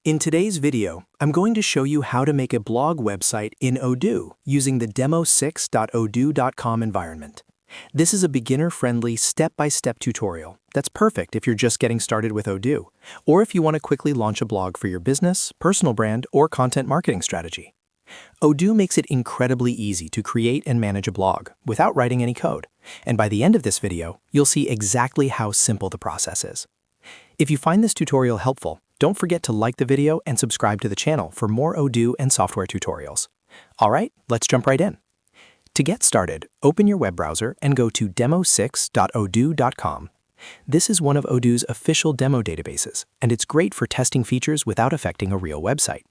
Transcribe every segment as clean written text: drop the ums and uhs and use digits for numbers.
In today's video, I'm going to show you how to make a blog website in Odoo using the demo6.odoo.com environment. This is a beginner-friendly, step-by-step tutorial that's perfect if you're just getting started with Odoo, or if you want to quickly launch a blog for your business, personal brand, or content marketing strategy. Odoo makes it incredibly easy to create and manage a blog without writing any code, and by the end of this video, you'll see exactly how simple the process is. If you find this tutorial helpful, don't forget to like the video and subscribe to the channel for more Odoo and software tutorials. All right, let's jump right in. To get started, open your web browser and go to demo6.odoo.com. This is one of Odoo's official demo databases, and it's great for testing features without affecting a real website.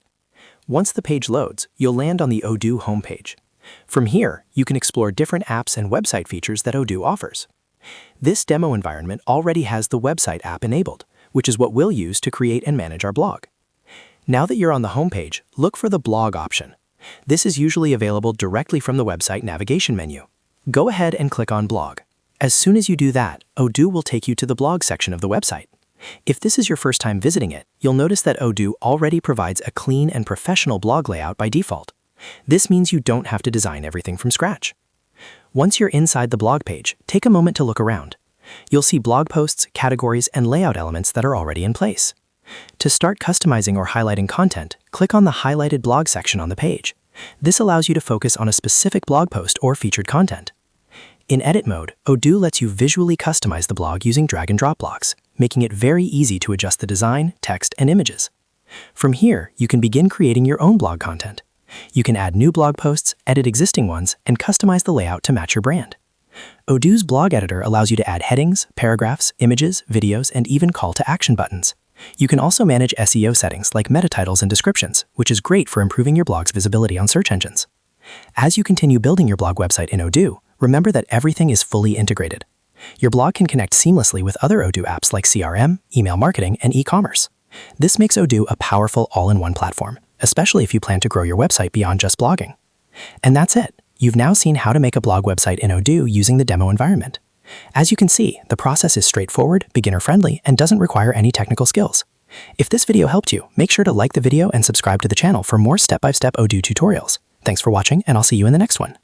Once the page loads, you'll land on the Odoo homepage. From here, you can explore different apps and website features that Odoo offers. This demo environment already has the website app enabled, which is what we'll use to create and manage our blog. Now that you're on the homepage, look for the blog option. This is usually available directly from the website navigation menu. Go ahead and click on blog. As soon as you do that, Odoo will take you to the blog section of the website. If this is your first time visiting it, you'll notice that Odoo already provides a clean and professional blog layout by default. This means you don't have to design everything from scratch. Once you're inside the blog page, take a moment to look around. You'll see blog posts, categories, and layout elements that are already in place. To start customizing or highlighting content, click on the highlighted blog section on the page. This allows you to focus on a specific blog post or featured content. In edit mode, Odoo lets you visually customize the blog using drag and drop blocks, making it very easy to adjust the design, text, and images. From here, you can begin creating your own blog content. You can add new blog posts, edit existing ones, and customize the layout to match your brand. Odoo's blog editor allows you to add headings, paragraphs, images, videos, and even call-to-action buttons. You can also manage SEO settings like meta titles and descriptions, which is great for improving your blog's visibility on search engines. As you continue building your blog website in Odoo, remember that everything is fully integrated. Your blog can connect seamlessly with other Odoo apps like CRM, email marketing, and e-commerce. This makes Odoo a powerful all-in-one platform, especially if you plan to grow your website beyond just blogging. And that's it. You've now seen how to make a blog website in Odoo using the demo environment. As you can see, the process is straightforward, beginner-friendly, and doesn't require any technical skills. If this video helped you, make sure to like the video and subscribe to the channel for more step-by-step Odoo tutorials. Thanks for watching, and I'll see you in the next one.